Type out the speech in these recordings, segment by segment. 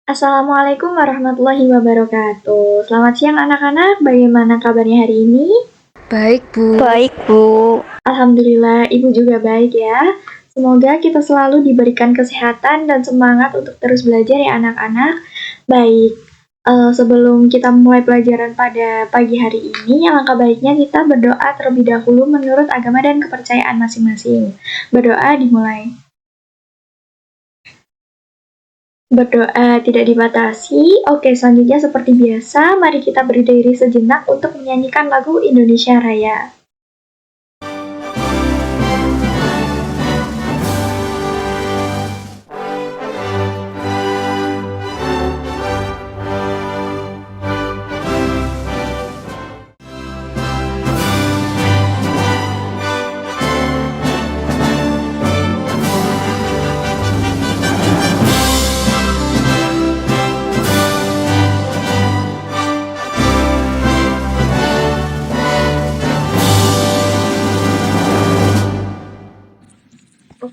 Assalamualaikum warahmatullahi wabarakatuh. Selamat siang anak-anak, bagaimana kabarnya hari ini? Baik, Bu. Baik, Bu. Alhamdulillah, Ibu juga baik ya. Semoga kita selalu diberikan kesehatan dan semangat untuk terus belajar ya anak-anak. Baik, sebelum kita mulai pelajaran pada pagi hari ini, alangkah baiknya kita berdoa terlebih dahulu menurut agama dan kepercayaan masing-masing. Berdoa dimulai. Berdoa tidak dibatasi. Oke, selanjutnya seperti biasa, mari kita berdiri sejenak untuk menyanyikan lagu Indonesia Raya.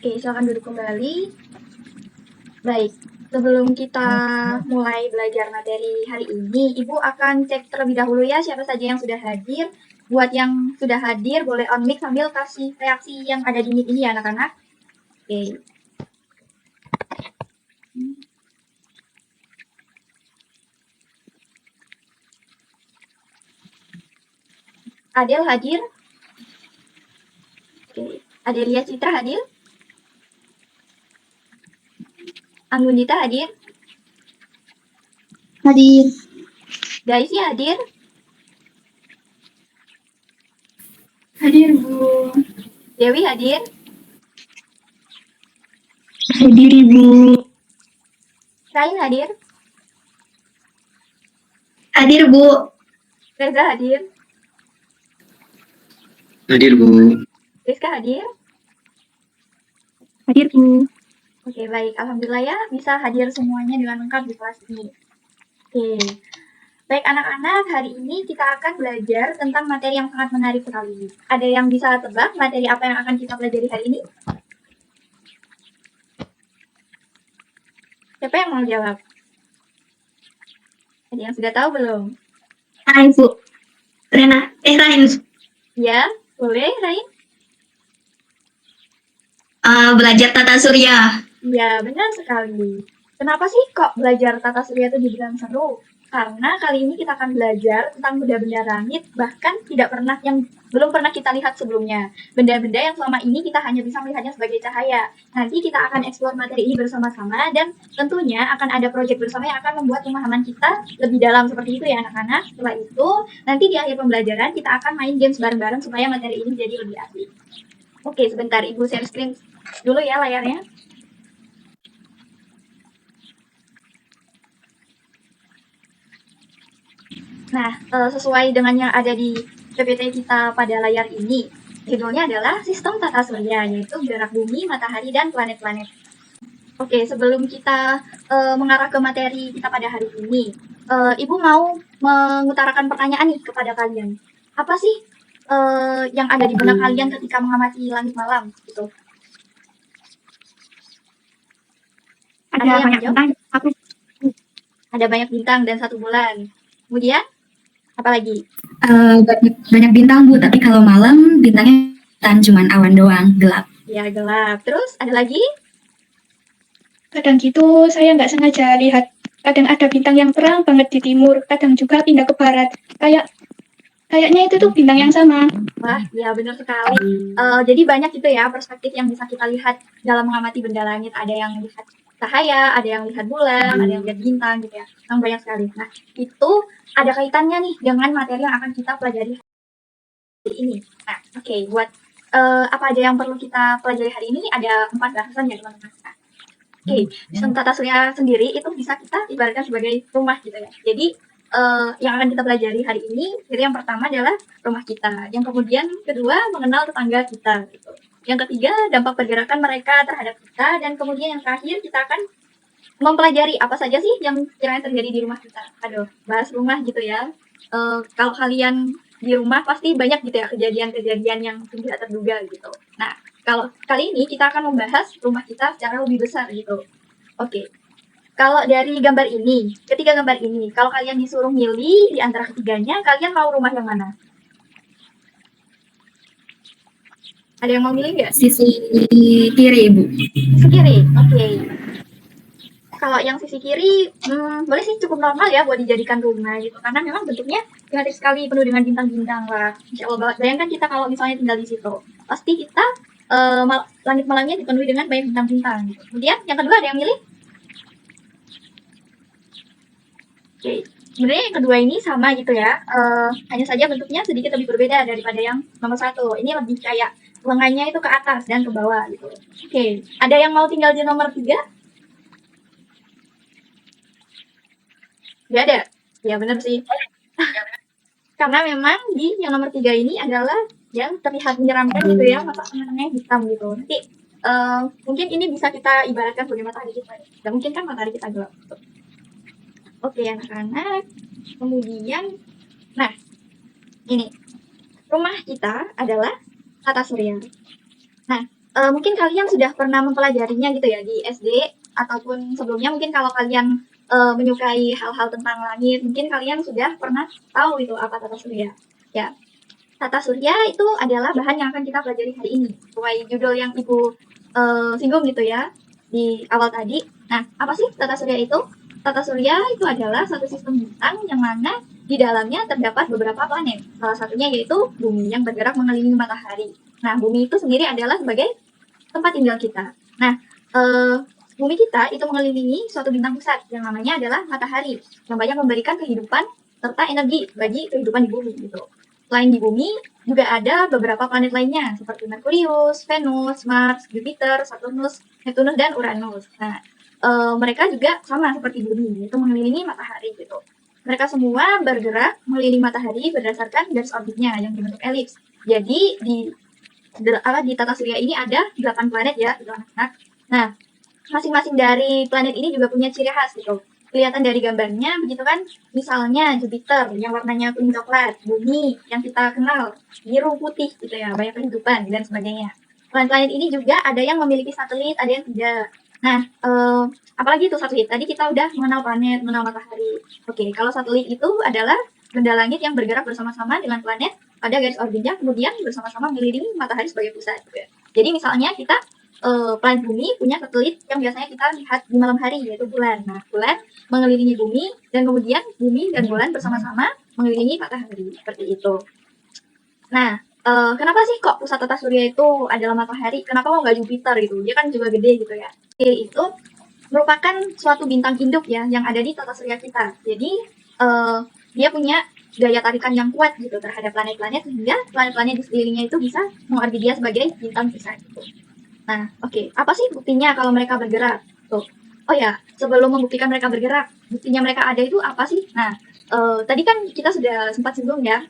Oke, silakan duduk kembali. Baik, sebelum kita mulai belajar materi hari ini, Ibu akan cek terlebih dahulu ya siapa saja yang sudah hadir. Buat yang sudah hadir, boleh on mic sambil kasih reaksi yang ada di mic ini ya anak-anak. Oke. Adel hadir. Oke. Adelia Citra hadir. Anggundita hadir. Hadir. Daisy hadir. Hadir, Bu. Dewi hadir. Hadir, Ibu. Rain hadir. Hadir, Bu. Reza hadir. Hadir, Bu. Rizka hadir. Hadir, Bu. Oke, baik. Alhamdulillah ya, bisa hadir semuanya dengan lengkap di kelas ini. Oke. Baik anak-anak, hari ini kita akan belajar tentang materi yang sangat menarik sekali. Ada yang bisa tebak materi apa yang akan kita pelajari hari ini? Siapa yang mau jawab? Ada yang sudah tahu belum? Hai, Bu. Rain. Ya, boleh, Rain? Belajar tata surya. Ya, benar sekali. Kenapa sih kok belajar tata surya itu dibilang seru? Karena kali ini kita akan belajar tentang benda-benda langit, bahkan belum pernah kita lihat sebelumnya. Benda-benda yang selama ini kita hanya bisa melihatnya sebagai cahaya. Nanti kita akan eksplor materi ini bersama-sama dan tentunya akan ada proyek bersama yang akan membuat pemahaman kita lebih dalam seperti itu ya anak-anak. Setelah itu, nanti di akhir pembelajaran kita akan main games bareng-bareng supaya materi ini jadi lebih asik. Oke, sebentar Ibu share screen dulu ya layarnya. Nah, sesuai dengan yang ada di PPT kita pada layar ini, judulnya adalah Sistem Tata Surya, yaitu gerak bumi, matahari, dan planet-planet. Oke, sebelum kita mengarah ke materi kita pada hari ini, Ibu mau mengutarakan pertanyaan nih kepada kalian. Apa sih yang ada di benak kalian ketika mengamati langit malam? Gitu. Ada banyak bintang. Ada banyak bintang dan satu bulan. Kemudian, apa lagi? Banyak bintang, Bu. Tapi kalau malam bintangnya cuma awan doang, gelap. Ya, gelap. Terus, ada lagi? Kadang gitu saya nggak sengaja lihat, kadang ada bintang yang terang banget di timur, kadang juga pindah ke barat. Kayaknya itu tuh bintang yang sama. Wah, ya benar sekali. Jadi banyak gitu ya perspektif yang bisa kita lihat dalam mengamati benda langit. Ada yang lihat cahaya, ada yang lihat bulan, ada yang lihat bintang gitu ya. Yang banyak sekali. Nah, itu ada kaitannya nih dengan materi yang akan kita pelajari hari ini. Nah, oke, buat apa aja yang perlu kita pelajari hari ini, ada 4 bahasan ya teman-teman. Nah, oke, sistem tata surya sendiri itu bisa kita ibaratkan sebagai rumah gitu ya. Jadi yang akan kita pelajari hari ini, jadi yang pertama adalah rumah kita. Yang kemudian kedua mengenal tetangga kita. Gitu. Yang ketiga dampak pergerakan mereka terhadap kita. Dan kemudian yang terakhir kita akan mempelajari apa saja sih yang kiranya terjadi di rumah kita. Aduh, bahas rumah gitu ya. Kalau kalian di rumah pasti banyak gitu ya kejadian-kejadian yang tidak terduga gitu. Nah, kalau kali ini kita akan membahas rumah kita secara lebih besar gitu. Oke. Kalau dari gambar ini, ketiga gambar ini, kalau kalian disuruh milih di antara ketiganya, kalian mau rumah yang mana? Ada yang mau milih nggak? Sisi kiri, Bu. Sisi kiri, oke. Kalau yang sisi kiri, boleh sih, cukup normal ya buat dijadikan rumah gitu. Karena memang bentuknya simetris sekali, penuh dengan bintang-bintang lah. Insya Allah, bayangkan kita kalau misalnya tinggal di situ, pasti kita langit malamnya dipenuhi dengan banyak bintang-bintang. Gitu. Kemudian yang kedua ada yang milih? Oke, sebenarnya yang kedua ini sama gitu ya, hanya saja bentuknya sedikit lebih berbeda daripada yang nomor satu. Ini lebih kayak lengannya itu ke atas dan ke bawah gitu. Oke, ada yang mau tinggal di nomor 3? Nggak ada? Ya benar sih. Karena memang di yang nomor 3 ini adalah yang terlihat menyeramkan gitu ya, mata warnanya hitam gitu. Nanti mungkin ini bisa kita ibaratkan sebagai matahari kita. Dan mungkin kan matahari kita gelap. Gitu. Oke anak-anak, kemudian, nah ini rumah kita adalah tata surya. Nah, mungkin kalian sudah pernah mempelajarinya gitu ya di SD ataupun sebelumnya. Mungkin kalau kalian menyukai hal-hal tentang langit, mungkin kalian sudah pernah tahu itu apa tata surya. Ya, tata surya itu adalah bahan yang akan kita pelajari hari ini. Sesuai judul yang Ibu singgung gitu ya di awal tadi. Nah, apa sih tata surya itu? Tata surya itu adalah satu sistem bintang yang mana di dalamnya terdapat beberapa planet. Salah satunya yaitu bumi yang bergerak mengelilingi matahari. Nah, bumi itu sendiri adalah sebagai tempat tinggal kita. Nah, bumi kita itu mengelilingi suatu bintang pusat yang namanya adalah matahari, yang banyak memberikan kehidupan serta energi bagi kehidupan di bumi gitu. Selain di bumi, juga ada beberapa planet lainnya seperti Merkurius, Venus, Mars, Jupiter, Saturnus, Neptunus, dan Uranus. Nah, mereka juga sama seperti bumi, yaitu mengelilingi matahari gitu. Mereka semua bergerak mengelilingi matahari berdasarkan garis orbitnya yang berbentuk elips. Jadi di tata surya ini ada 8 planet ya, gitu anak-anak. Nah, masing-masing dari planet ini juga punya ciri khas gitu. Kelihatan dari gambarnya begitu kan, misalnya Jupiter yang warnanya kuning coklat, bumi yang kita kenal biru putih gitu ya, banyak kehidupan dan sebagainya. Planet-planet ini juga ada yang memiliki satelit, ada yang tidak. Nah, apalagi itu satelit. Tadi kita udah mengenal planet, mengenal matahari. Oke, kalau satelit itu adalah benda langit yang bergerak bersama-sama dengan planet pada garis orbitnya, kemudian bersama-sama mengelilingi matahari sebagai pusat. Gitu. Jadi misalnya kita planet bumi punya satelit yang biasanya kita lihat di malam hari, yaitu bulan. Nah, bulan mengelilingi bumi, dan kemudian bumi dan bulan bersama-sama mengelilingi matahari. Seperti itu. Nah, kenapa sih kok pusat tata surya itu adalah matahari? Kenapa kok nggak Jupiter gitu? Dia kan juga gede gitu ya. Itu merupakan suatu bintang induk ya yang ada di tata surya kita. Jadi dia punya daya tarikan yang kuat gitu terhadap planet-planet sehingga planet-planet di sekelilingnya itu bisa mengorbit dia sebagai bintang besar gitu. Nah, oke. Apa sih buktinya kalau mereka bergerak? Tuh. Oh ya, sebelum membuktikan mereka bergerak, buktinya mereka ada itu apa sih? Nah, tadi kan kita sudah sempat singgung ya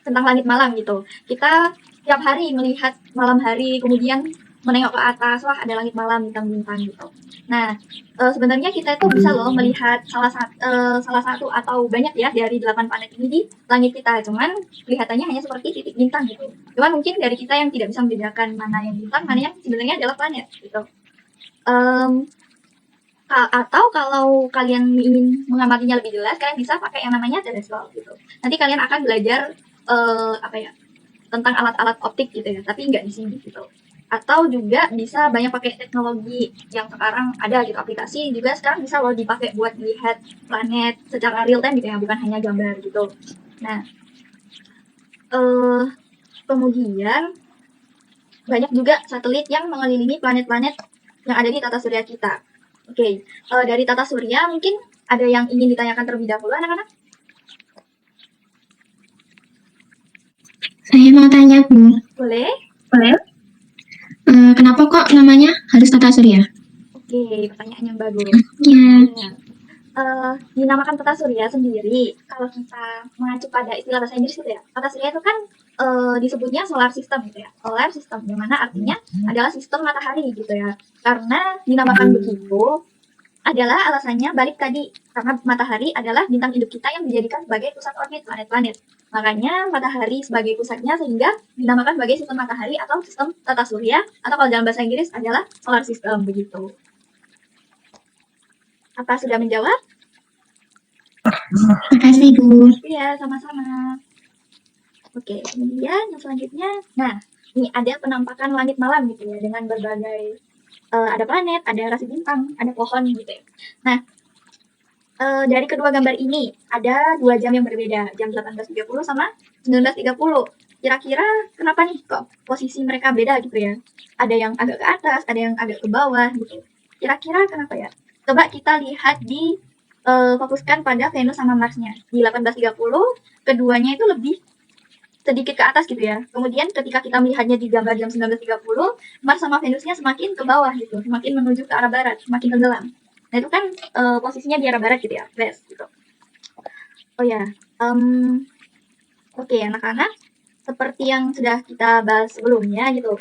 tentang langit malam gitu. Kita tiap hari melihat malam hari, kemudian menengok ke atas, wah ada langit malam bintang-bintang gitu. Nah, sebenarnya kita itu bisa loh melihat salah satu atau banyak ya dari 8 planet ini di langit kita. Cuman kelihatannya hanya seperti titik bintang gitu. Cuman mungkin dari kita yang tidak bisa membedakan mana yang bintang, mana yang sebenarnya adalah planet gitu. Atau kalau kalian ingin mengamatinya lebih jelas, kalian bisa pakai yang namanya teleskop gitu. Nanti kalian akan belajar tentang alat-alat optik gitu ya, tapi nggak di sini gitu. Atau juga bisa banyak pakai teknologi yang sekarang ada gitu, aplikasi juga sekarang bisa loh dipakai buat melihat planet secara real time gitu ya, bukan hanya gambar gitu. Nah, kemudian banyak juga satelit yang mengelilingi planet-planet yang ada di tata surya kita. Oke, dari tata surya mungkin ada yang ingin ditanyakan terlebih dahulu anak-anak? Saya mau tanya, Bu. Boleh? Kenapa kok namanya harus tata surya? Oke, pertanyaan yang bagus. Ya. Dinamakan tata surya sendiri, kalau kita mengacu pada istilah bahasa Inggris gitu ya, tata surya itu kan disebutnya solar system gitu ya, solar system, yang mana artinya adalah sistem matahari gitu ya. Karena dinamakan begitu, adalah alasannya balik tadi, karena matahari adalah bintang induk kita yang dijadikan sebagai pusat orbit planet-planet. Makanya matahari sebagai pusatnya sehingga dinamakan sebagai sistem matahari atau sistem tata surya, atau kalau dalam bahasa Inggris adalah solar system begitu. Apa sudah menjawab? Makasih, Bu. Iya, sama-sama. Oke, kemudian yang selanjutnya, nah, ini ada penampakan langit malam gitu ya, dengan berbagai, ada planet, ada rasi bintang, ada pohon gitu ya. Nah, dari kedua gambar ini, ada 2 jam yang berbeda, jam 18.30 sama 19.30. Kira-kira kenapa nih kok posisi mereka beda gitu ya? Ada yang agak ke atas, ada yang agak ke bawah gitu. Kira-kira kenapa ya? Coba kita lihat di fokuskan pada Venus sama Mars-nya. Di 18.30, keduanya itu lebih sedikit ke atas gitu ya. Kemudian ketika kita melihatnya di gambar jam 19.30, Mars sama Venusnya semakin ke bawah gitu, semakin menuju ke arah barat, semakin tenggelam. Nah itu kan posisinya di arah barat gitu ya, west gitu. Oh ya, oke anak-anak, seperti yang sudah kita bahas sebelumnya gitu,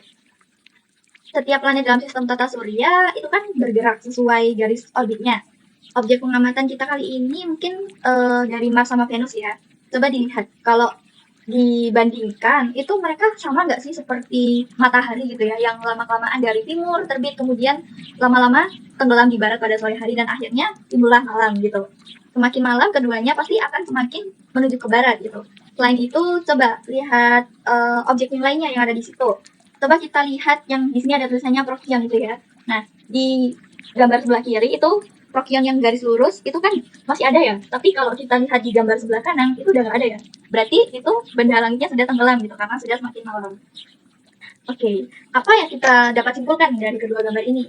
setiap planet dalam sistem tata surya itu kan bergerak sesuai garis orbitnya. Objek pengamatan kita kali ini mungkin dari Mars sama Venus ya. Coba dilihat, kalau dibandingkan itu mereka sama nggak sih seperti matahari gitu ya, yang lama-kelamaan dari timur terbit kemudian lama-lama tenggelam di barat pada sore hari dan akhirnya timbullah malam gitu. Semakin malam keduanya pasti akan semakin menuju ke barat gitu. Selain itu coba lihat objek yang lainnya yang ada di situ. Coba kita lihat yang di sini ada tulisannya Procyon gitu ya. Nah di gambar sebelah kiri itu Procyon yang garis lurus itu kan masih ada ya, tapi kalau kita lihat di gambar sebelah kanan itu udah nggak ada ya. Berarti itu benda langitnya sudah tenggelam gitu karena sudah semakin malam. Oke, apa yang kita dapat simpulkan dari kedua gambar ini?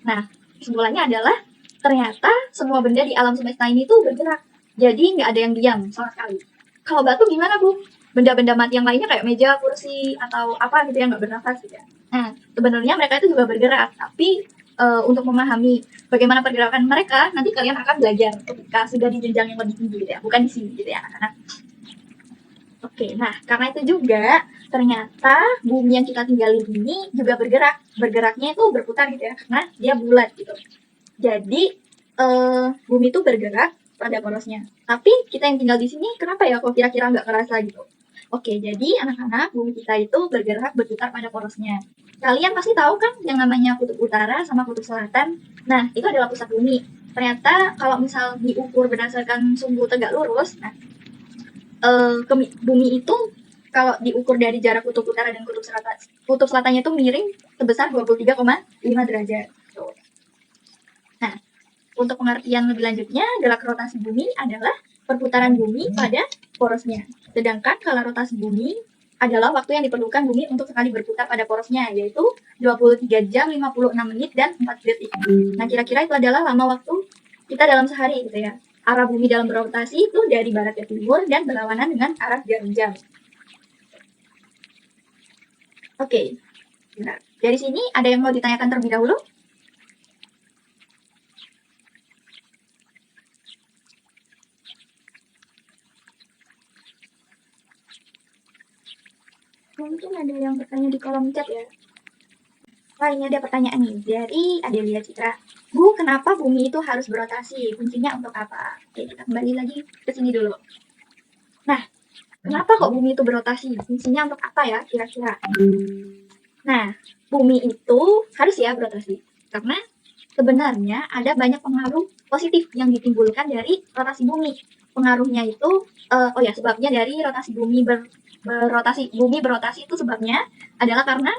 Nah, kesimpulannya adalah ternyata semua benda di alam semesta ini tuh bergerak. Jadi nggak ada yang diam sama sekali. Kalau batu gimana, Bu? Benda-benda mati yang lainnya kayak meja, kursi, atau apa gitu yang nggak bernafas gitu ya. Nah, sebenarnya mereka itu juga bergerak, tapi untuk memahami bagaimana pergerakan mereka, nanti kalian akan belajar ketika sudah di jenjang yang lebih tinggi gitu ya, bukan di sini gitu ya anak-anak. Oke, nah karena itu juga ternyata bumi yang kita tinggali ini juga bergerak. Bergeraknya itu berputar gitu ya, karena dia bulat gitu. Jadi bumi itu bergerak pada porosnya. Tapi kita yang tinggal di sini kenapa ya kok kira-kira nggak kerasa gitu? Oke, jadi anak-anak bumi kita itu bergerak berputar pada porosnya. Kalian pasti tahu kan yang namanya kutub utara sama kutub selatan. Nah, itu adalah pusat bumi. Ternyata kalau misal diukur berdasarkan sumbu tegak lurus, nah bumi itu kalau diukur dari jarak kutub utara dan kutub selatannya itu miring sebesar 23,5 derajat. Tuh. Nah, untuk pengertian lebih lanjutnya, gerak rotasi bumi adalah perputaran bumi pada porosnya. Sedangkan kalau rotasi bumi adalah waktu yang diperlukan bumi untuk sekali berputar pada porosnya, yaitu 23 jam, 56 menit, dan 4 detik. Nah, kira-kira itu adalah lama waktu kita dalam sehari gitu ya. Arah bumi dalam berotasi itu dari barat ke timur dan berlawanan dengan arah jarum jam. Oke, nah, dari sini ada yang mau ditanyakan terlebih dahulu? Mungkin ada yang bertanya di kolom chat ya. Wah, ini ada pertanyaan nih dari Adelia Citra. Bu, kenapa bumi itu harus berotasi? Fungsinya untuk apa? Oke, kita kembali lagi ke sini dulu. Nah, kenapa kok bumi itu berotasi? Fungsinya untuk apa ya kira-kira? Nah, bumi itu harus ya berotasi. Karena sebenarnya ada banyak pengaruh positif yang ditimbulkan dari rotasi bumi. Pengaruhnya itu, sebabnya dari rotasi bumi bumi berotasi itu sebabnya adalah karena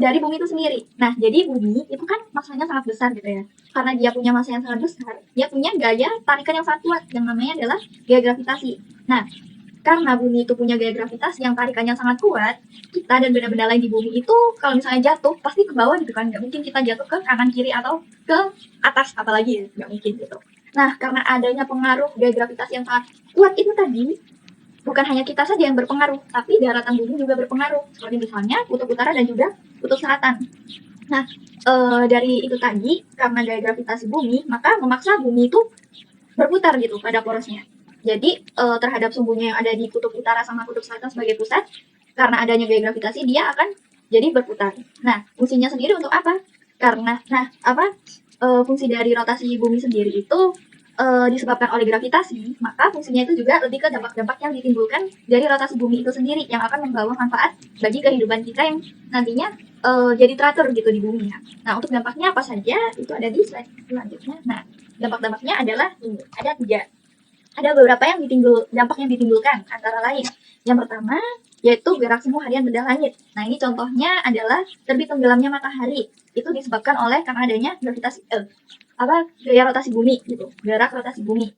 dari bumi itu sendiri. Nah, jadi bumi itu kan masanya sangat besar gitu ya. Karena dia punya massa yang sangat besar, dia punya gaya tarikan yang sangat kuat, yang namanya adalah gaya gravitasi. Nah, karena bumi itu punya gaya gravitasi yang tarikannya sangat kuat, kita dan benda-benda lain di bumi itu kalau misalnya jatuh, pasti ke bawah gitu kan. Nggak mungkin kita jatuh ke kanan, kiri, atau ke atas, apalagi ya. Nggak mungkin gitu. Nah, karena adanya pengaruh gaya gravitasi yang sangat kuat itu tadi, bukan hanya kita saja yang berpengaruh, tapi daratan bumi juga berpengaruh. Seperti misalnya kutub utara dan juga kutub selatan. Nah, dari itu tadi, karena gaya gravitasi bumi, maka memaksa bumi itu berputar gitu pada porosnya. Jadi, terhadap sumbunya yang ada di kutub utara sama kutub selatan sebagai pusat, karena adanya gaya gravitasi, dia akan jadi berputar. Nah, fungsinya sendiri untuk apa? Karena, fungsi dari rotasi bumi sendiri itu disebabkan oleh gravitasi, maka fungsinya itu juga lebih ke dampak-dampak yang ditimbulkan dari rotasi bumi itu sendiri yang akan membawa manfaat bagi kehidupan kita yang nantinya jadi teratur gitu di bumi ya. Nah, untuk dampaknya apa saja itu ada di slide selanjutnya. Nah, dampak-dampaknya adalah ini, ada 3. Ada beberapa dampak yang ditimbulkan, antara lain yang pertama yaitu gerak semu harian benda langit. Nah, ini contohnya adalah terbit tenggelamnya matahari. Itu disebabkan oleh karena adanya gravitasi gaya rotasi bumi gitu, gerak rotasi bumi.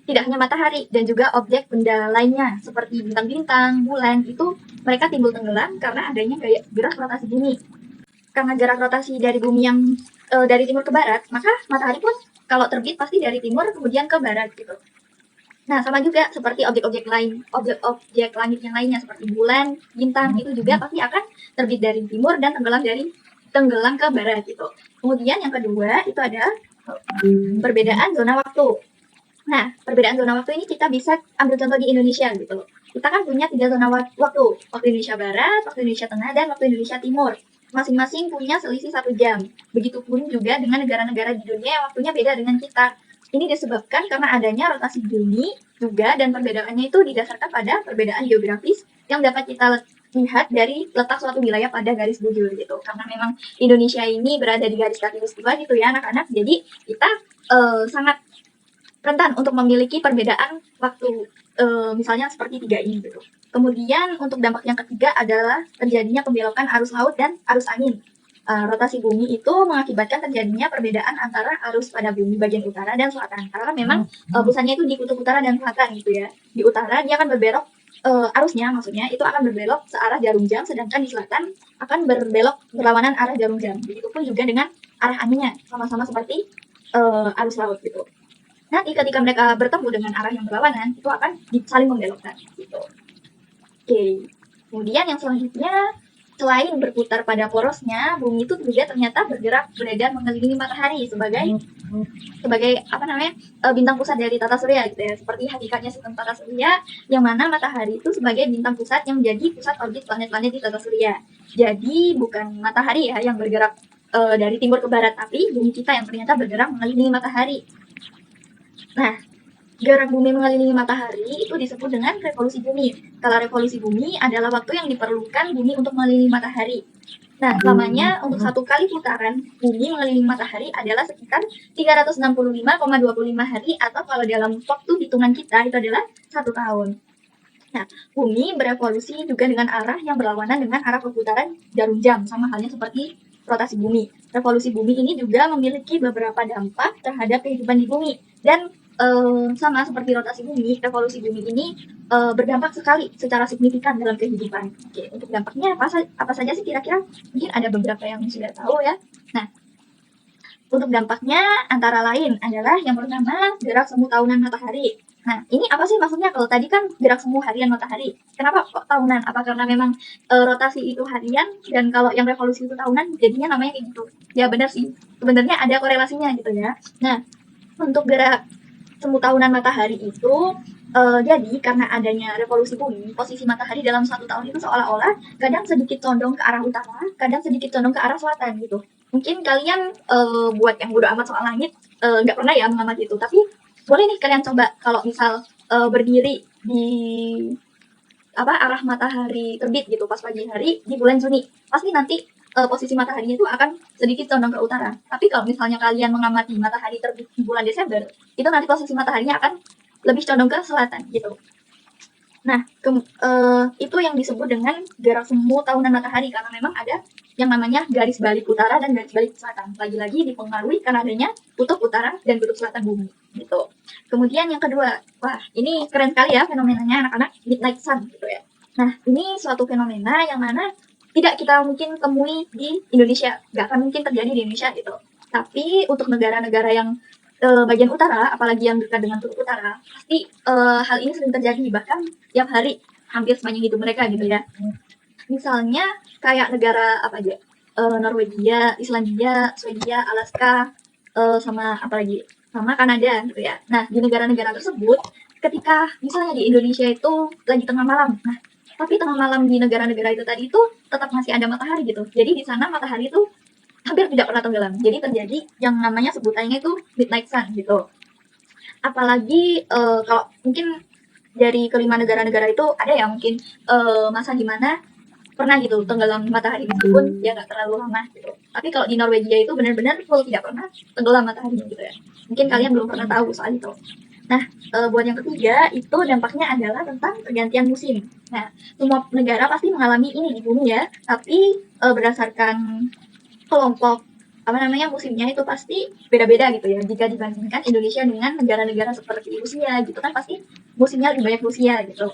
Tidak hanya matahari dan juga objek benda lainnya seperti bintang-bintang, bulan itu mereka timbul tenggelam karena adanya gerak rotasi bumi. Karena gerak rotasi dari bumi yang dari timur ke barat, maka matahari pun kalau terbit pasti dari timur kemudian ke barat gitu. Nah, sama juga seperti objek-objek langit yang lainnya seperti bulan, bintang itu juga pasti akan terbit dari timur dan tenggelam ke barat gitu. Kemudian yang kedua itu ada perbedaan zona waktu. Nah, perbedaan zona waktu ini kita bisa ambil contoh di Indonesia gitu. Kita kan punya 3 zona waktu. Waktu Indonesia Barat, waktu Indonesia Tengah, dan waktu Indonesia Timur. Masing-masing punya selisih 1 jam. Begitupun juga dengan negara-negara di dunia yang waktunya beda dengan kita. Ini disebabkan karena adanya rotasi bumi juga dan perbedaannya itu didasarkan pada perbedaan geografis yang dapat kita lihat dari letak suatu wilayah pada garis bujur gitu. Karena memang Indonesia ini berada di garis khatulistiwa gitu ya anak-anak. Jadi kita sangat rentan untuk memiliki perbedaan waktu misalnya seperti 3 ini gitu. Kemudian untuk dampak yang ketiga adalah terjadinya pembelokan arus laut dan arus angin. Rotasi bumi itu mengakibatkan terjadinya perbedaan antara arus pada bumi bagian utara dan selatan. Karena memang pusatnya itu di kutub utara dan selatan gitu ya. Di utara dia akan berbelok arusnya maksudnya itu akan berbelok searah jarum jam, sedangkan di selatan akan berbelok berlawanan arah jarum jam. Begitupun juga dengan arah anginnya, sama-sama seperti arus laut gitu. Nanti ketika mereka bertemu dengan arah yang berlawanan, itu akan saling membelokkan gitu. Oke. Kemudian yang selanjutnya, selain berputar pada porosnya, bumi itu juga ternyata bergerak beredar mengelilingi matahari sebagai bintang pusat dari tata surya gitu ya. Seperti hakikatnya sistem tata surya, yang mana matahari itu sebagai bintang pusat yang menjadi pusat orbit planet-planet di tata surya. Jadi bukan matahari ya yang bergerak dari timur ke barat, tapi bumi kita yang ternyata bergerak mengelilingi matahari. Nah, gerak bumi mengelilingi matahari itu disebut dengan revolusi bumi. Kalau revolusi bumi adalah waktu yang diperlukan bumi untuk mengelilingi matahari. Nah, lamanya untuk 1 kali putaran bumi mengelilingi matahari adalah sekitar 365,25 hari atau kalau dalam waktu hitungan kita itu adalah 1 tahun. Nah, bumi berevolusi juga dengan arah yang berlawanan dengan arah perputaran jarum jam, sama halnya seperti rotasi bumi. Revolusi bumi ini juga memiliki beberapa dampak terhadap kehidupan di bumi. Dan sama seperti rotasi bumi, revolusi bumi ini berdampak sekali secara signifikan dalam kehidupan. Oke, untuk dampaknya apa saja sih kira-kira? Mungkin ada beberapa yang sudah tahu ya. Nah, untuk dampaknya antara lain adalah yang pertama gerak semu tahunan matahari. Nah, ini apa sih maksudnya? Kalau tadi kan gerak semu harian matahari. Kenapa kok tahunan? Apa karena memang rotasi itu harian dan kalau yang revolusi itu tahunan jadinya namanya kayak gitu? Ya benar sih. Sebenarnya ada korelasinya gitu ya. Nah, untuk gerak semu tahunan matahari itu jadi karena adanya revolusi bumi, posisi matahari dalam 1 tahun itu seolah-olah kadang sedikit condong ke arah utara, kadang sedikit condong ke arah selatan gitu. Mungkin kalian buat yang bodo amat soal langit nggak pernah ya mengamati itu, tapi boleh nih kalian coba kalau misal berdiri di arah matahari terbit gitu pas pagi hari di bulan Juni, pasti nanti posisi mataharinya itu akan sedikit condong ke utara. Tapi kalau misalnya kalian mengamati matahari terbit di bulan Desember, itu nanti posisi mataharinya akan lebih condong ke selatan gitu. Nah, itu yang disebut dengan gerak semu tahunan matahari karena memang ada yang namanya garis balik utara dan garis balik selatan. Lagi-lagi dipengaruhi karena adanya kutub utara dan kutub selatan bumi gitu. Kemudian yang kedua, wah ini keren sekali ya fenomenanya anak-anak, midnight sun gitu ya. Nah, ini suatu fenomena yang mana tidak kita mungkin temui di Indonesia, nggak akan mungkin terjadi di Indonesia gitu. Tapi untuk negara-negara yang bagian utara, apalagi yang dekat dengan kutub utara, pasti hal ini sering terjadi bahkan tiap hari hampir sepanjang hidup mereka gitu ya. Misalnya kayak negara apa aja, Norwegia, Islandia, Swedia, Alaska, sama Kanada gitu ya. Nah di negara-negara tersebut, ketika misalnya di Indonesia itu lagi tengah malam, nah tapi tengah malam di negara-negara itu tadi itu tetap masih ada matahari gitu. Jadi di sana matahari itu hampir tidak pernah tenggelam. Jadi terjadi yang namanya sebutannya itu midnight sun gitu. Apalagi kalau mungkin dari kelima negara-negara itu ada yang mungkin masa di mana pernah gitu tenggelam matahari meskipun ya nggak terlalu lama gitu. Tapi kalau di Norwegia itu benar-benar full tidak pernah tenggelam mataharinya gitu ya. Mungkin kalian belum pernah tahu soal itu. Nah, buat yang ketiga itu dampaknya adalah tentang pergantian musim. Nah, semua negara pasti mengalami ini di bumi ya, tapi berdasarkan kelompok apa namanya musimnya itu pasti beda-beda gitu ya. Jika dibandingkan Indonesia dengan negara-negara seperti Rusia gitu kan pasti musimnya lebih banyak Rusia gitu.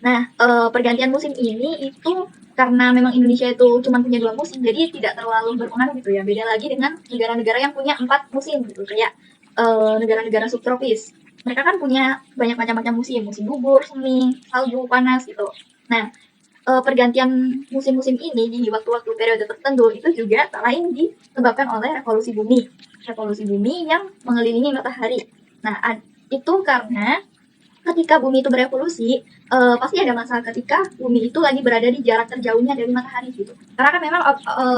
Nah, pergantian musim ini itu karena memang Indonesia itu cuma punya 2 musim, jadi tidak terlalu berpengaruh gitu ya. Beda lagi dengan negara-negara yang punya 4 musim gitu, kayak negara-negara subtropis. Mereka kan punya banyak macam-macam musim, musim gugur, semi, salju, panas gitu. Nah, pergantian musim-musim ini di waktu-waktu periode tertentu itu juga tak lain disebabkan oleh revolusi bumi. Revolusi bumi yang mengelilingi matahari. Nah, itu karena ketika bumi itu berevolusi, pasti ada masa ketika bumi itu lagi berada di jarak terjauhnya dari matahari gitu. Karena kan memang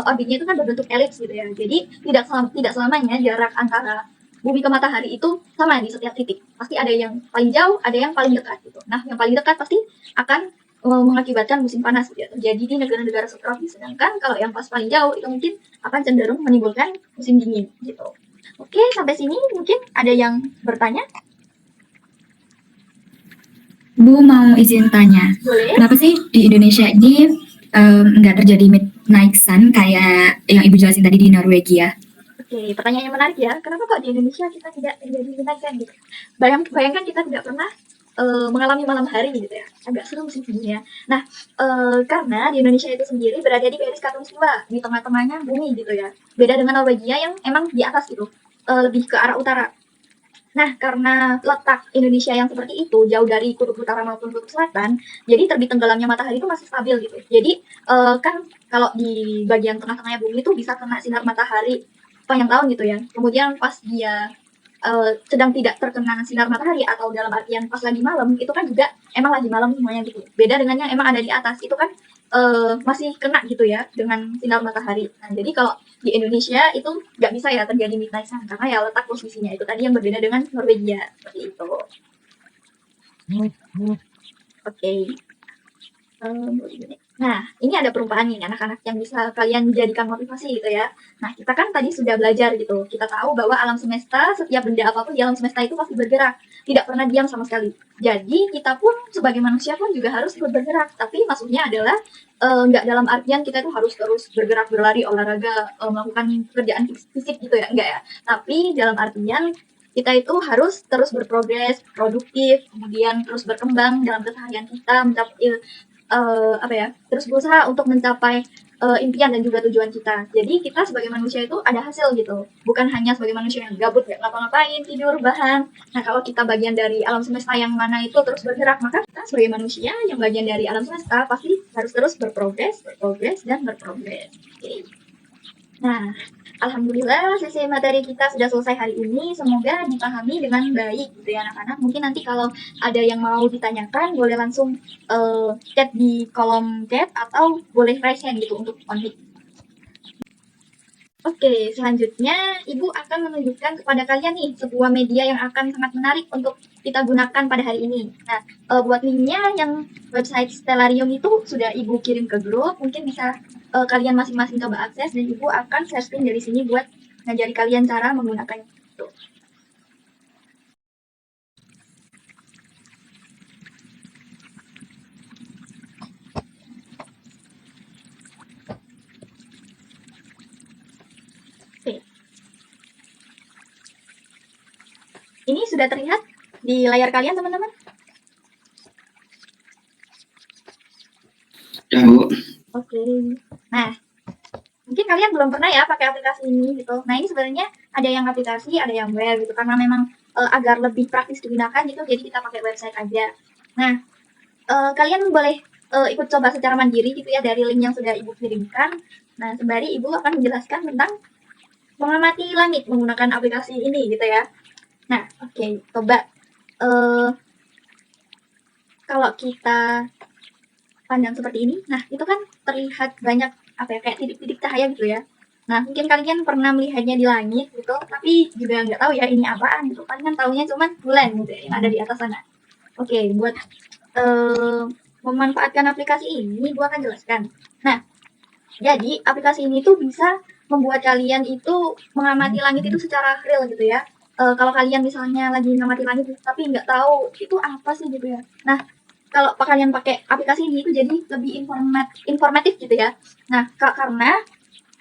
orbitnya itu kan berbentuk elips gitu ya. Jadi tidak selamanya jarak antara bumi ke matahari itu sama di setiap titik. Pasti ada yang paling jauh, ada yang paling dekat gitu. Nah, yang paling dekat pasti akan mengakibatkan musim panas gitu ya, terjadi di negara-negara subtropis. Sedangkan kalau yang pas paling jauh itu mungkin akan cenderung menimbulkan musim dingin gitu. Oke, sampai sini mungkin ada yang bertanya? Bu mau izin tanya, Boleh? kenapa sih di Indonesia ini nggak terjadi midnight sun kayak yang Ibu jelasin tadi di Norwegia? Oke, pertanyaan yang menarik ya. Kenapa kok di Indonesia kita tidak terjadi kenaikan gitu? Bayangkan kita tidak pernah mengalami malam hari gitu ya. Agak seru sih sebenarnya. Nah, karena di Indonesia itu sendiri berada di garis khatulistiwa, di tengah-tengahnya bumi gitu ya. Beda dengan Norwegia yang emang di atas gitu, lebih ke arah utara. Nah, karena letak Indonesia yang seperti itu, jauh dari kutub utara maupun kutub selatan, jadi terbit tenggelamnya matahari itu masih stabil gitu. Jadi, kan kalau di bagian tengah-tengahnya bumi itu bisa kena sinar matahari sepanjang tahun gitu ya. Kemudian pas dia sedang tidak terkena sinar matahari atau dalam artian pas lagi malam, itu kan juga emang lagi malam semuanya gitu. Beda dengan yang emang ada di atas, itu kan masih kena gitu ya dengan sinar matahari. Nah, jadi kalau di Indonesia itu nggak bisa ya terjadi midnight sun karena ya letak posisinya itu tadi yang berbeda dengan Norwegia seperti itu. Oke. Nah, ini ada perumpamaan nih anak-anak yang bisa kalian jadikan motivasi gitu ya. Nah, kita kan tadi sudah belajar gitu. Kita tahu bahwa alam semesta, setiap benda apapun di alam semesta itu pasti bergerak, tidak pernah diam sama sekali. Jadi kita pun sebagai manusia pun juga harus ikut bergerak. Tapi maksudnya adalah nggak dalam artian kita itu harus terus bergerak, berlari, olahraga, melakukan pekerjaan fisik gitu ya, enggak ya. Tapi dalam artian kita itu harus terus berprogres, produktif, kemudian terus berkembang dalam keseharian kita, mencapai apa ya, terus berusaha untuk mencapai impian dan juga tujuan kita. Jadi kita sebagai manusia itu ada hasil gitu, bukan hanya sebagai manusia yang gabut nggak ngapa-ngapain, tidur, bahan. Nah kalau kita bagian dari alam semesta yang mana itu terus bergerak, maka kita sebagai manusia yang bagian dari alam semesta pasti harus terus berprogres, berprogres, dan berprogres. Oke. Nah, alhamdulillah sesi materi kita sudah selesai hari ini. Semoga dipahami dengan baik gitu ya anak-anak. Mungkin nanti kalau ada yang mau ditanyakan boleh langsung chat di kolom chat atau boleh raise hand gitu untuk on mic. Oke, selanjutnya Ibu akan menunjukkan kepada kalian nih sebuah media yang akan sangat menarik untuk kita gunakan pada hari ini. Nah, buat linknya yang website Stellarium itu sudah Ibu kirim ke grup, mungkin bisa kalian masing-masing coba akses dan Ibu akan share screen dari sini buat ngajari kalian cara menggunakannya. Tuh. Oke. Ini sudah terlihat di layar kalian, teman-teman? Ya, Bu. Oke. Nah, mungkin kalian belum pernah ya pakai aplikasi ini gitu. Nah, ini sebenarnya ada yang aplikasi, ada yang web gitu. Karena memang agar lebih praktis digunakan gitu, jadi kita pakai website aja. Nah, kalian boleh ikut coba secara mandiri gitu ya dari link yang sudah Ibu kirimkan. Nah, sembari Ibu akan menjelaskan tentang mengamati langit menggunakan aplikasi ini gitu ya. Nah, oke, coba kalau kita pandang seperti ini, nah itu kan terlihat banyak apa ya kayak titik-titik cahaya gitu ya. Nah, mungkin kalian pernah melihatnya di langit gitu, tapi juga nggak tahu ya ini apaan gitu. Kalian kan taunya cuman bulan gitu ya, yang ada di atas sana. Oke, buat eh, memanfaatkan aplikasi ini, gua akan jelaskan. Nah, jadi aplikasi ini tuh bisa membuat kalian itu mengamati langit itu secara real gitu ya. Kalau kalian misalnya lagi mengamati langit tapi nggak tahu itu apa sih gitu ya. Nah, kalau kalian pakai aplikasi ini itu jadi lebih informatif gitu ya. Nah, karena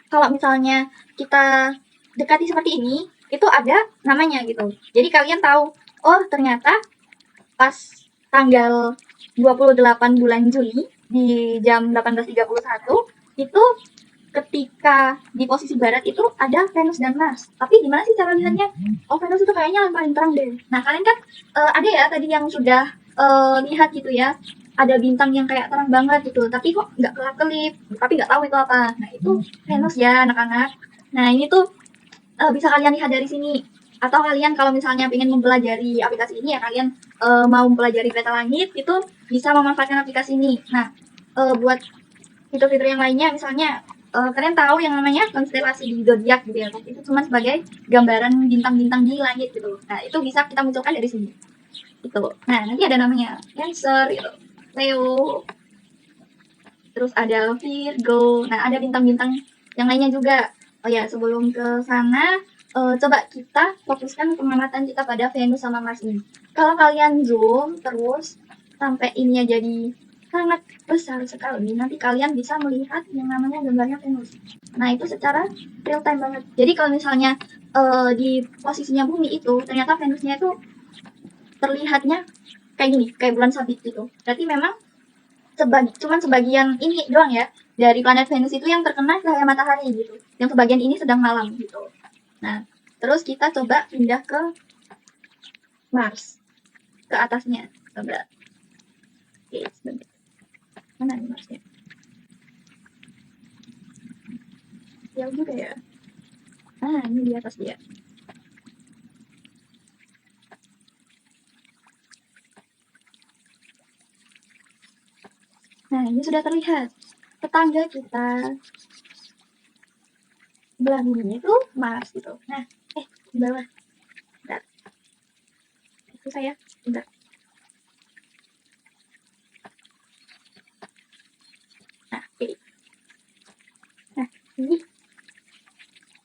kalau misalnya kita dekati seperti ini, itu ada namanya gitu. Jadi kalian tahu, oh ternyata pas tanggal 28 bulan Juni di jam 18.31 itu ketika di posisi barat itu ada Venus dan Mars. Tapi gimana sih cara lihatnya? Oh, Venus itu kayaknya yang paling terang deh. Nah, kalian kan ada ya tadi yang sudah lihat gitu ya. Ada bintang yang kayak terang banget gitu, tapi kok nggak kelap-kelip, tapi nggak tahu itu apa. Nah, itu Venus ya, anak-anak. Nah, ini tuh bisa kalian lihat dari sini. Atau kalian kalau misalnya ingin mempelajari aplikasi ini ya kalian mau mempelajari peta langit itu bisa memanfaatkan aplikasi ini. Nah, buat fitur-fitur yang lainnya misalnya kalian tahu yang namanya konstelasi di zodiak gitu ya. Itu cuma sebagai gambaran bintang-bintang di langit gitu. Nah, itu bisa kita munculkan dari sini. Gitu. Nah, nanti ada namanya Cancer gitu. Leo, terus ada Virgo. Nah, ada bintang-bintang yang lainnya juga. Oh ya, sebelum ke sana, coba kita fokuskan pengamatan kita pada Venus sama Mars ini. Kalau kalian zoom terus sampai ininya jadi sangat besar sekali, nanti kalian bisa melihat yang namanya gambarnya Venus. Nah, itu secara real time banget. Jadi kalau misalnya di posisinya bumi itu, ternyata Venusnya itu terlihatnya kayak gini, kayak bulan sabit gitu. Berarti memang cuman sebagian ini doang ya dari planet Venus itu yang terkena cahaya matahari gitu. Yang sebagian ini sedang malam gitu. Nah, terus kita coba pindah ke Mars, ke atasnya. Coba. Oke, sebentar. Mana nih Marsnya? Jauh juga ya. Ah, ini di atas dia. Nah, ini sudah terlihat. Tetangga kita sebelah bumi itu Mars gitu. Nah, di bawah. Bentar. Itu saya. Bentar. Nah, oke. Nah, ini.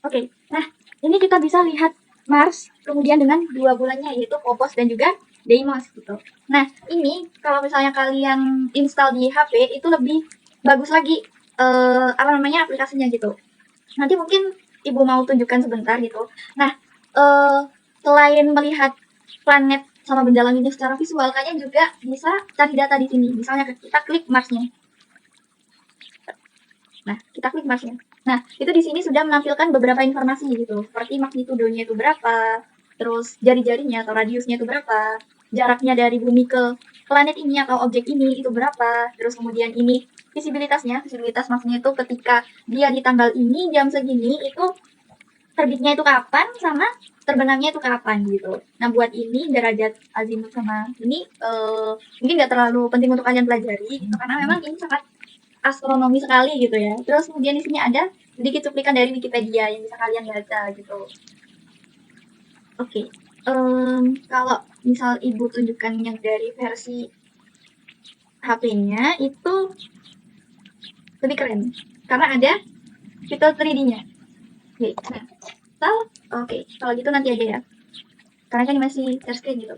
Oke. Nah, ini kita bisa lihat Mars kemudian dengan dua bulannya yaitu Phobos dan juga Deimos gitu. Nah, ini kalau misalnya kalian install di HP itu lebih bagus lagi apa namanya aplikasinya gitu. Nanti mungkin Ibu mau tunjukkan sebentar gitu. Nah, selain melihat planet sama benda langitnya secara visual, kalian juga bisa cari data di sini. Misalnya kita klik Marsnya. Nah, kita klik Marsnya. Nah, itu di sini sudah menampilkan beberapa informasi gitu, seperti magnitudonya itu berapa, terus jari-jarinya atau radiusnya itu berapa, jaraknya dari bumi ke planet ini atau objek ini itu berapa, terus kemudian ini visibilitasnya, visibilitas maksudnya itu ketika dia di tanggal ini jam segini itu terbitnya itu kapan sama terbenamnya itu kapan gitu. Nah buat ini derajat azimut sama ini mungkin nggak terlalu penting untuk kalian pelajari gitu karena memang ini sangat astronomi sekali gitu ya. Terus kemudian di sini ada sedikit cuplikan dari Wikipedia yang bisa kalian baca gitu. Oke, kalau misal ibu tunjukkan yang dari versi HP-nya itu lebih keren karena ada fitur 3D-nya. Oke, nah, oke, kalau gitu nanti aja ya. Karena kan ini masih share screen gitu.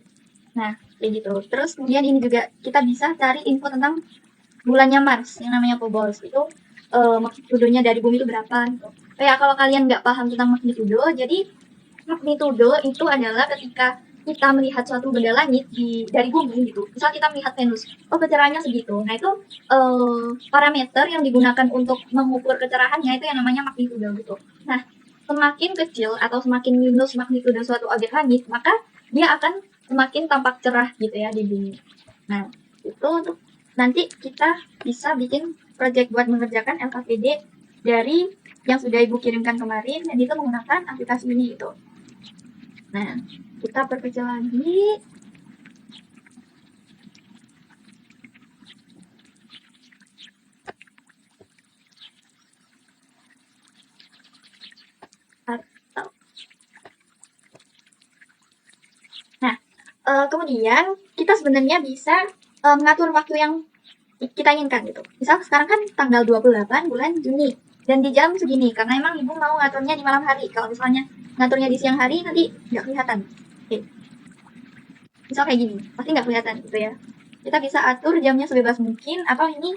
Nah, kayak gitu. Terus kemudian ini juga kita bisa cari info tentang bulannya Mars yang namanya Phobos itu magnitudonya dari bumi itu berapa gitu. Kayak kalau kalian nggak paham tentang magnitudo, jadi magnitudo itu adalah ketika kita melihat suatu benda langit dari bumi gitu. Misal kita melihat Venus, oh kecerahannya segitu. Nah itu parameter yang digunakan untuk mengukur kecerahannya itu yang namanya magnitudo gitu. Nah semakin kecil atau semakin minus magnitudo suatu objek langit, maka dia akan semakin tampak cerah gitu ya di bumi. Nah itu untuk nanti kita bisa bikin project buat mengerjakan LKPD dari yang sudah ibu kirimkan kemarin dan itu menggunakan aplikasi ini gitu. Nah, kita perkecil lagi. Kemudian kita sebenarnya bisa mengatur waktu yang kita inginkan gitu. Misal sekarang kan tanggal 28 bulan Juni dan di jam segini karena emang ibu mau ngaturnya di malam hari. Kalau misalnya ngaturnya di siang hari nanti nggak kelihatan. Oke. Misal kayak gini, pasti nggak kelihatan gitu ya. Kita bisa atur jamnya sebebas mungkin atau ini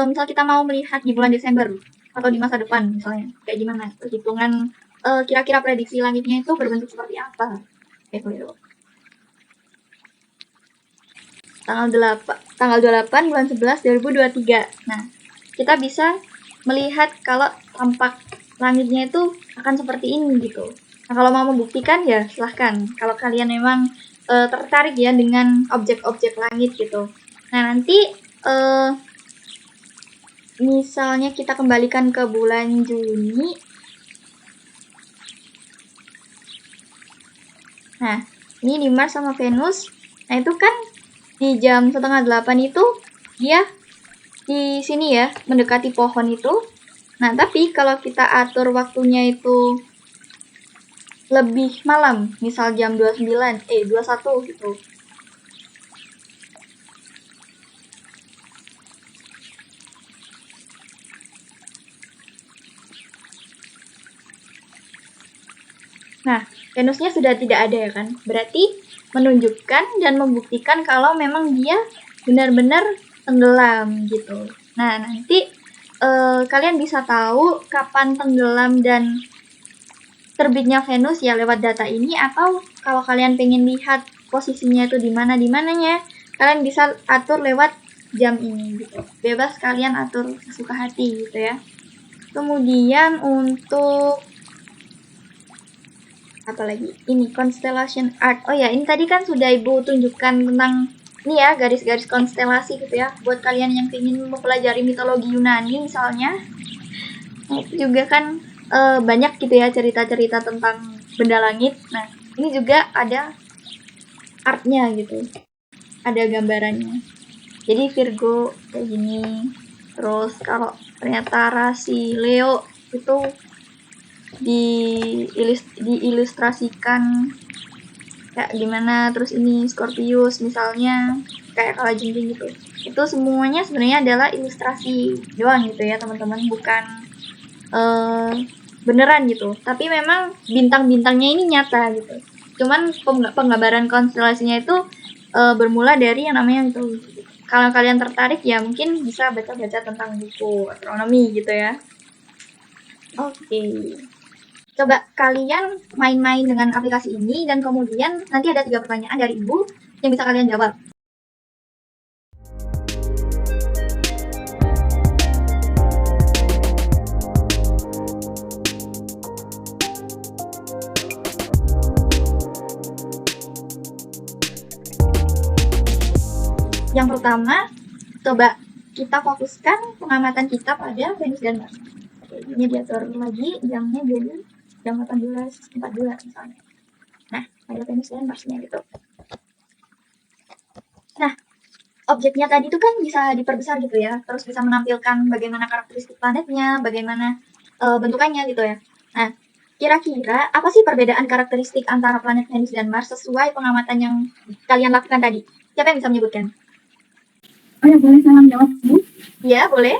misal kita mau melihat di bulan Desember atau di masa depan misalnya kayak gimana perhitungan kira-kira prediksi langitnya itu berbentuk seperti apa. Kayak gitu. Tanggal 28 bulan 11 2023. Nah, kita bisa melihat kalau tampak langitnya itu akan seperti ini gitu. Nah, kalau mau membuktikan ya silahkan. Kalau kalian memang tertarik ya dengan objek-objek langit gitu. Nah, nanti misalnya kita kembalikan ke bulan Juni. Nah, ini di Mars sama Venus. Nah, itu kan di jam 7:30 itu dia di sini ya mendekati pohon itu. Nah, tapi kalau kita atur waktunya itu lebih malam, misal jam 21 gitu. Nah, Venusnya sudah tidak ada ya kan? Berarti menunjukkan dan membuktikan kalau memang dia benar-benar tenggelam gitu. Nah, nanti kalian bisa tahu kapan tenggelam dan terbitnya Venus ya lewat data ini, atau kalau kalian pengen lihat posisinya itu di mananya, kalian bisa atur lewat jam ini gitu. Bebas kalian atur sesuka hati gitu ya. Kemudian untuk apalagi ini constellation art. Oh ya, ini tadi kan sudah ibu tunjukkan tentang ini ya garis-garis konstelasi gitu ya buat kalian yang ingin mempelajari mitologi Yunani misalnya. Nah, itu juga kan banyak gitu ya cerita-cerita tentang benda langit. Nah, ini juga ada artnya gitu, ada gambarannya. Jadi Virgo kayak gini. Terus kalau ternyata rasi Leo itu diilustrasikan kayak gimana, terus ini Scorpius misalnya kayak kalajengking gitu. Itu semuanya sebenarnya adalah ilustrasi doang gitu ya teman-teman, bukan beneran gitu. Tapi memang bintang-bintangnya ini nyata gitu. Cuman penggambaran konstelasinya itu bermula dari yang namanya mitologi. Kalau kalian tertarik ya mungkin bisa baca-baca tentang buku astronomi gitu ya. Oke. Coba kalian main-main dengan aplikasi ini dan kemudian nanti ada 3 pertanyaan dari ibu yang bisa kalian jawab. Yang pertama, coba kita fokuskan pengamatan kita pada Venus dan Mars. Oke, ini diatur lagi jamnya jadi jam 18.14 misalnya. Nah, ada Venus dan Marsnya gitu. Nah, objeknya tadi itu kan bisa diperbesar gitu ya, terus bisa menampilkan bagaimana karakteristik planetnya, bagaimana bentukannya gitu ya. Nah, kira-kira apa sih perbedaan karakteristik antara planet Venus dan Mars sesuai pengamatan yang kalian lakukan tadi? Siapa yang bisa menyebutkan? Oh ya, boleh saya menjawab, Bu? Iya, boleh.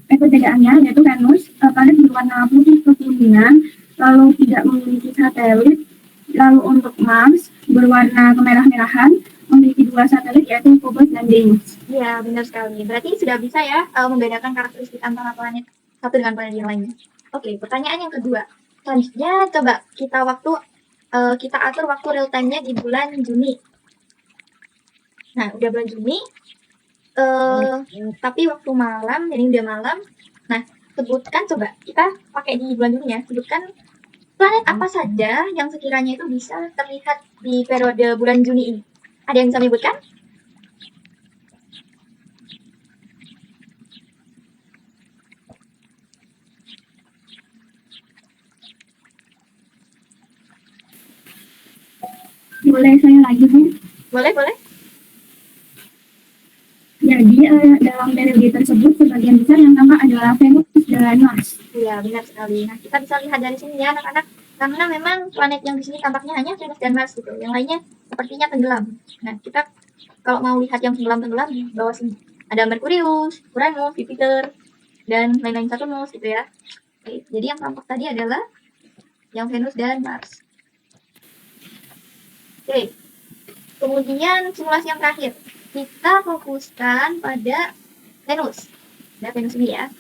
Perbedaannya yaitu Venus planet berwarna putih kekuningan, lalu tidak memiliki satelit. Lalu untuk Mars berwarna kemerah-merahan, memiliki 2 satelit yaitu Phobos dan Deimos. Iya, benar sekali. Berarti sudah bisa ya membedakan karakteristik antara planet satu dengan planet yang lainnya. Oke, pertanyaan yang kedua. Selanjutnya coba kita atur waktu real time-nya di bulan Juni. Nah, udah bulan Juni. Tapi waktu malam, jadi udah malam. Nah, sebutkan coba kita pakai di bulan Juni ya. Sebutkan planet apa saja yang sekiranya itu bisa terlihat di periode bulan Juni ini. Ada yang bisa menyebutkan? Boleh saya lagi, Bu? Boleh. Jadi dalam periode tersebut sebagian besar yang tampak adalah Venus dan Mars. Iya, benar sekali. Nah, kita bisa lihat dari sini ya anak-anak, karena memang planet yang di sini tampaknya hanya Venus dan Mars gitu. Yang lainnya sepertinya tenggelam. Nah, kita kalau mau lihat yang tenggelam-tenggelam di bawah sini. Ada Merkurius, Uranus, Jupiter, dan lain-lain Saturnus gitu ya. Oke, jadi yang tampak tadi adalah yang Venus dan Mars. Oke, kemudian simulasi yang terakhir. Kita fokuskan pada Venus. Nah, Venus ini ya.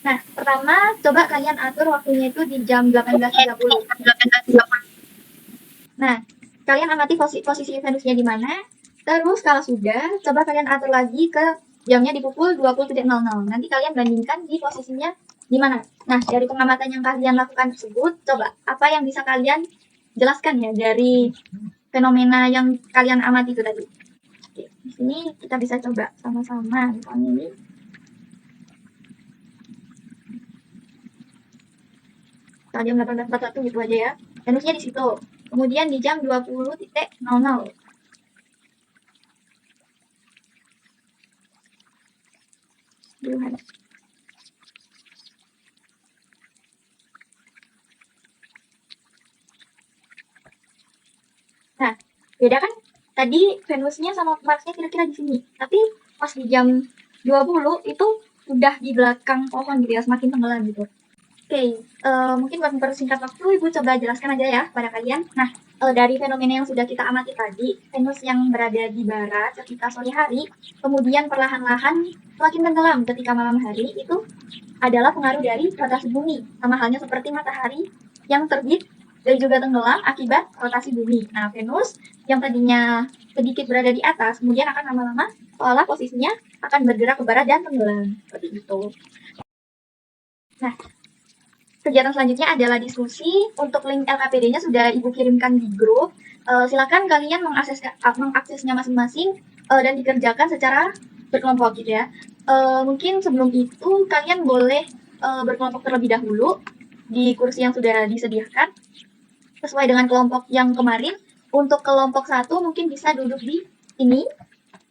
Nah, pertama, coba kalian atur waktunya itu di jam 18.30. Nah, kalian amati posisi Venusnya di mana. Terus kalau sudah, coba kalian atur lagi ke jamnya di pukul 20.00. Nanti kalian bandingkan di posisinya di mana. Nah, dari pengamatan yang kalian lakukan tersebut, coba apa yang bisa kalian jelaskan ya dari fenomena yang kalian amati itu tadi. Oke, di sini kita bisa coba sama-sama. Misalnya ini. Jam 18.41 gitu aja ya. Venusnya di situ. Kemudian di jam 20.00. Nah, beda kan? Tadi Venusnya sama Marsnya kira-kira di sini. Tapi pas di jam 20 itu udah di belakang pohon gitu ya, semakin tenggelam gitu. Oke, mungkin buat mempersingkat waktu, Ibu coba jelaskan aja ya pada kalian. Nah, dari fenomena yang sudah kita amati tadi, Venus yang berada di barat ketika sore hari, kemudian perlahan-lahan semakin tenggelam ketika malam hari, itu adalah pengaruh dari rotasi bumi. Sama halnya seperti matahari yang terbit dan juga tenggelam akibat rotasi bumi. Nah, Venus yang tadinya sedikit berada di atas, kemudian akan lama-lama seolah posisinya akan bergerak ke barat dan tenggelam. Seperti itu. Nah, kegiatan selanjutnya adalah diskusi. Untuk link LKPD-nya sudah Ibu kirimkan di grup. Silakan kalian mengaksesnya masing-masing dan dikerjakan secara berkelompok gitu ya. Mungkin sebelum itu kalian boleh berkelompok terlebih dahulu di kursi yang sudah disediakan sesuai dengan kelompok yang kemarin. Untuk kelompok 1 mungkin bisa duduk di sini,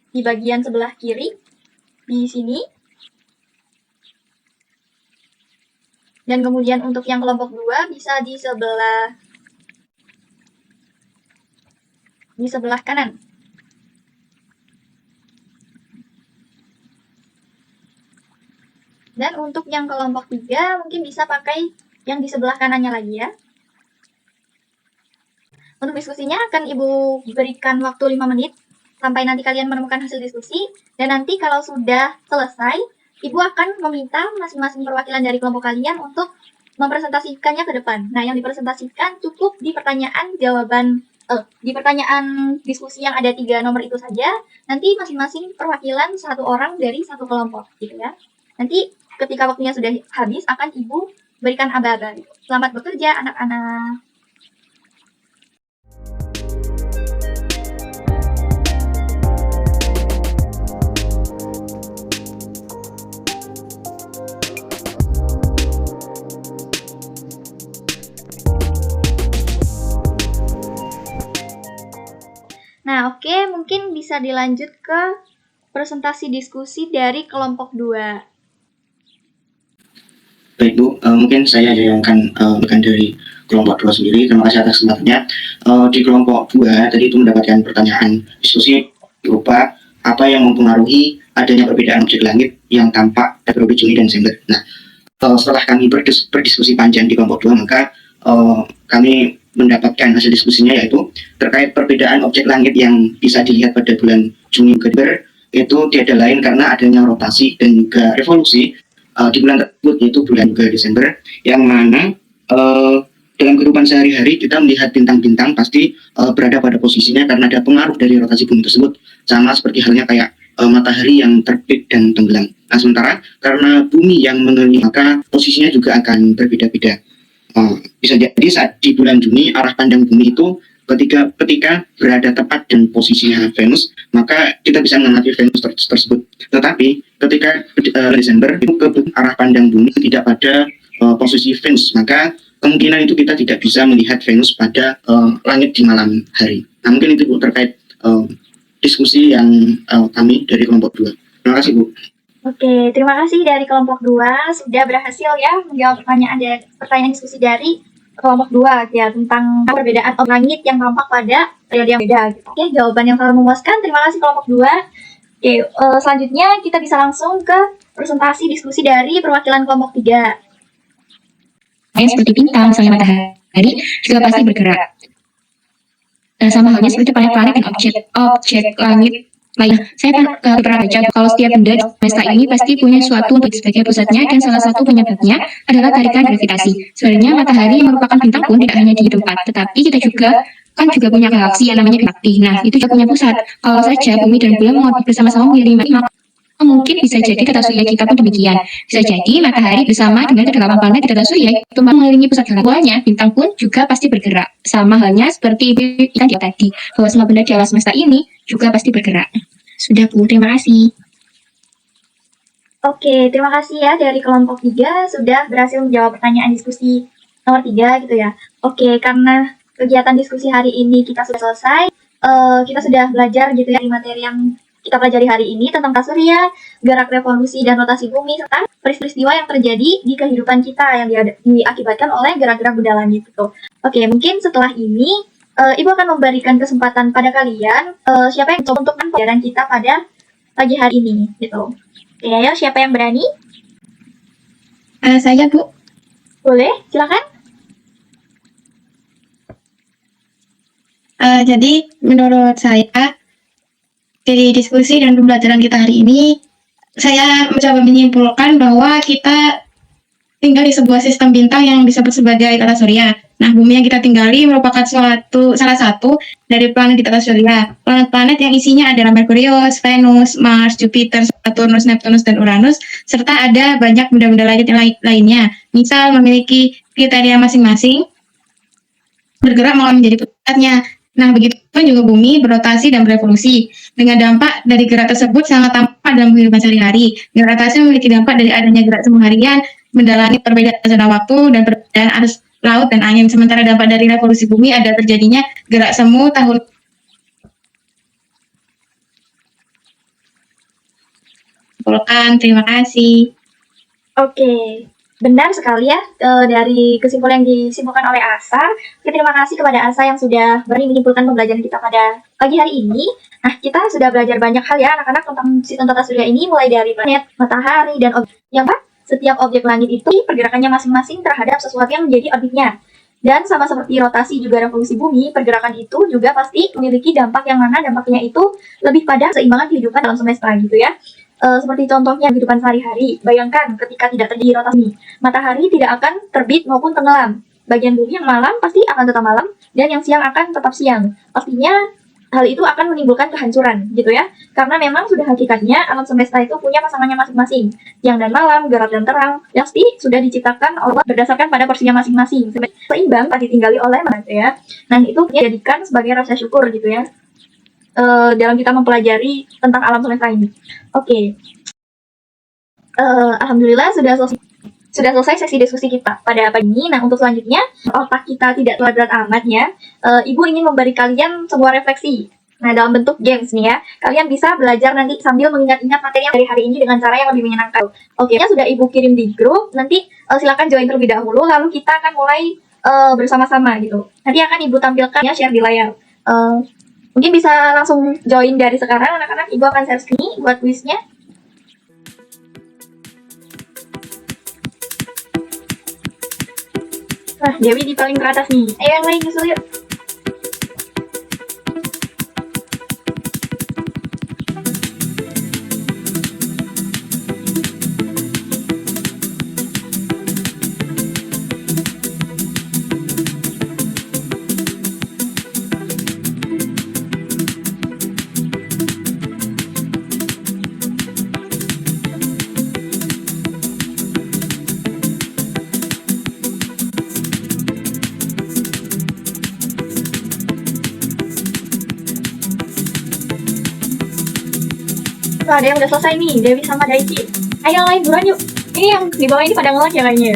di bagian sebelah kiri, di sini. Dan kemudian untuk yang kelompok 2 bisa di sebelah kanan. Dan untuk yang kelompok 3 mungkin bisa pakai yang di sebelah kanannya lagi ya. Untuk diskusinya akan Ibu berikan waktu 5 menit sampai nanti kalian menemukan hasil diskusi. Dan nanti kalau sudah selesai, Ibu akan meminta masing-masing perwakilan dari kelompok kalian untuk mempresentasikannya ke depan. Nah, yang dipresentasikan cukup di pertanyaan diskusi yang ada 3 nomor itu saja. Nanti masing-masing perwakilan 1 orang dari 1 kelompok, gitu ya. Nanti ketika waktunya sudah habis, akan Ibu berikan aba-aba. Selamat bekerja, anak-anak. Nah, oke, mungkin bisa dilanjut ke presentasi diskusi dari kelompok 2. Baik Bu, mungkin saya yang akan berikan dari kelompok 2 sendiri. Terima kasih atas kesempatannya. Di kelompok 2 tadi itu mendapatkan pertanyaan diskusi berupa apa yang mempengaruhi adanya perbedaan objek langit yang tampak pada periode Juni dan Desember. Nah, setelah kami berdiskusi panjang di kelompok 2, maka kami mendapatkan hasil diskusinya yaitu terkait perbedaan objek langit yang bisa dilihat pada bulan Juni ke Desember itu tiada lain karena adanya rotasi dan juga revolusi di bulan tersebut, yaitu bulan juga Desember, yang mana dalam kehidupan sehari-hari kita melihat bintang-bintang pasti berada pada posisinya karena ada pengaruh dari rotasi bumi tersebut, sama seperti halnya kayak matahari yang terbit dan tenggelam. Nah, sementara karena bumi yang mengelilingi, maka posisinya juga akan berbeda-beda. Bisa jadi saat di bulan Juni arah pandang bumi itu ketika berada tepat dan posisinya Venus, maka kita bisa mengamati Venus tersebut. Tetapi ketika Desember itu ke arah pandang bumi tidak pada posisi Venus, maka kemungkinan itu kita tidak bisa melihat Venus pada langit di malam hari. Nah, mungkin itu Bu terkait diskusi yang kami dari kelompok 2. Terima kasih Bu. Oke, terima kasih dari kelompok 2 sudah berhasil ya menjawab pertanyaan diskusi dari kelompok 2 ya tentang perbedaan langit yang tampak pada periode yang beda gitu. Oke, jawaban yang sangat memuaskan. Terima kasih kelompok 2. Oke, selanjutnya kita bisa langsung ke presentasi diskusi dari perwakilan kelompok 3. Seperti bintang, misalnya matahari, juga pasti bergerak. Sama halnya seperti planet-planet dan objek langit lainnya. Saya pernah baca kalau setiap benda di semesta ini pasti punya suatu untuk sebagai pusatnya, dan salah satu penyebabnya adalah tarikan gravitasi. Sebenarnya matahari yang merupakan bintang pun tidak hanya di tempat, tetapi kita juga punya galaksi yang namanya galaksi. Nah, itu juga punya pusat. Kalau saja bumi dan bulan mengorbit bersama-sama mengelilingi, maka mungkin bisa jadi tata surya kita pun demikian. Bisa jadi matahari bersama dengan ke-8 planet di tata surya itu mengelilingi pusat galaksi. Bintang pun juga pasti bergerak. Sama halnya seperti kita di tadi, bahwa semua benda di alam semesta ini juga pasti bergerak. Sudah, Bu. Terima kasih. Oke, terima kasih ya dari kelompok 3 sudah berhasil menjawab pertanyaan diskusi nomor 3 gitu ya. Oke, karena kegiatan diskusi hari ini kita sudah selesai, kita sudah belajar gitu ya di materi yang kita pelajari hari ini tentang tata surya, gerak revolusi dan rotasi bumi, serta peristiwa yang terjadi di kehidupan kita yang diakibatkan oleh gerak-gerak benda langit gitu. Oke, mungkin setelah ini Ibu akan memberikan kesempatan pada kalian siapa yang mencoba untuk pelajaran kita pada pagi hari ini gitu. Oke, ayo siapa yang berani? Saya, Bu. Boleh, silakan. Jadi menurut saya dari diskusi dan pembelajaran kita hari ini, saya mencoba menyimpulkan bahwa kita tinggal di sebuah sistem bintang yang disebut sebagai tata surya. Nah, bumi yang kita tinggali merupakan salah satu dari planet di tata surya. Planet-planet yang isinya adalah Merkurius, Venus, Mars, Jupiter, Saturnus, Neptunus, dan Uranus, serta ada banyak benda-benda langit yang lainnya. Misal memiliki kriteria masing-masing, bergerak malah menjadi pusatnya. Nah, begitu juga bumi berrotasi dan berevolusi. Dengan dampak dari gerak tersebut sangat tampak dalam kehidupan sehari-hari. Gerak rotasi memiliki dampak dari adanya gerak semu harian, benda langit perbedaan zona waktu, dan perbedaan arus laut dan angin. Sementara dampak dari revolusi bumi ada terjadinya gerak semu tahun. Terima kasih. Oke, benar sekali ya dari kesimpulan yang disimpulkan oleh Asa. Oke, terima kasih kepada Asa yang sudah berani menyimpulkan pembelajaran kita pada pagi hari ini. Nah, kita sudah belajar banyak hal ya anak-anak tentang sistem tata surya ini, mulai dari planet, matahari, dan objek. Yang setiap objek langit itu pergerakannya masing-masing terhadap sesuatu yang menjadi orbitnya. Dan sama seperti rotasi juga revolusi bumi, pergerakan itu juga pasti memiliki dampak yang mana dampaknya itu lebih pada keseimbangan kehidupan dalam semesta gitu ya. Seperti contohnya kehidupan sehari-hari. Bayangkan ketika tidak terjadi rotasi, matahari tidak akan terbit maupun tenggelam. Bagian bumi yang malam pasti akan tetap malam, dan yang siang akan tetap siang. Pastinya hal itu akan menimbulkan kehancuran gitu ya. Karena memang sudah hakikatnya alam semesta itu punya pasangannya masing-masing. Siang dan malam, gelap dan terang, pasti sudah diciptakan Allah berdasarkan pada porsinya masing-masing. Seimbang tak ditinggali oleh manusia ya. Nah, itu dijadikan sebagai rasa syukur gitu ya. Dalam kita mempelajari tentang alam semesta ini. Oke. Alhamdulillah sudah selesai sesi diskusi kita pada pagi ini. Nah, untuk selanjutnya, otak kita tidak terlalu berat amat ya. Ibu ingin memberi kalian sebuah refleksi. Nah, dalam bentuk games nih ya. Kalian bisa belajar nanti sambil mengingat-ingat materi yang dari hari ini dengan cara yang lebih menyenangkan. Oke, sudah Ibu kirim di grup. Nanti silakan join terlebih dahulu, lalu kita akan mulai bersama-sama gitu. Nanti akan Ibu tampilkan ya, share di layar. Mungkin bisa langsung join dari sekarang anak-anak. Ibu akan share screen buat kuisnya. Nah, Dewi di paling teratas nih. Ayo yang lain nyusul yuk. Wah, ada yang udah selesai nih, Dewi sama Daichi. Ayo lain buruan yuk. Ini yang di bawah ini pada ngelak ya kayaknya.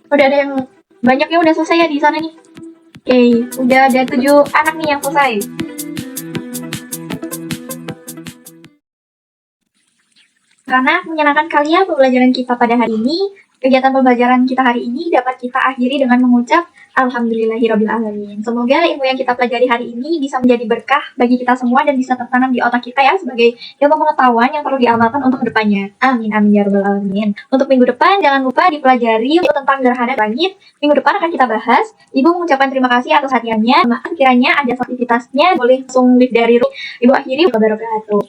Udah ada yang banyak yang udah selesai ya di sana nih. Oke, udah ada 7 anak nih yang selesai. Karena menyenangkan kalian pembelajaran kita pada hari ini, kegiatan pembelajaran kita hari ini dapat kita akhiri dengan mengucap Alhamdulillahirrabbilalamin. Semoga ilmu yang kita pelajari hari ini bisa menjadi berkah bagi kita semua dan bisa tertanam di otak kita ya sebagai ilmu pengetahuan yang perlu diamalkan untuk kedepannya. Amin amin ya rabbal alamin. Untuk minggu depan jangan lupa dipelajari tentang gerhana langit. Minggu depan akan kita bahas. Ibu mengucapkan terima kasih atas hadiahnya. Maaf kiranya ada aktivitasnya boleh langsung lift dari Ibu akhiri wabarakatuh.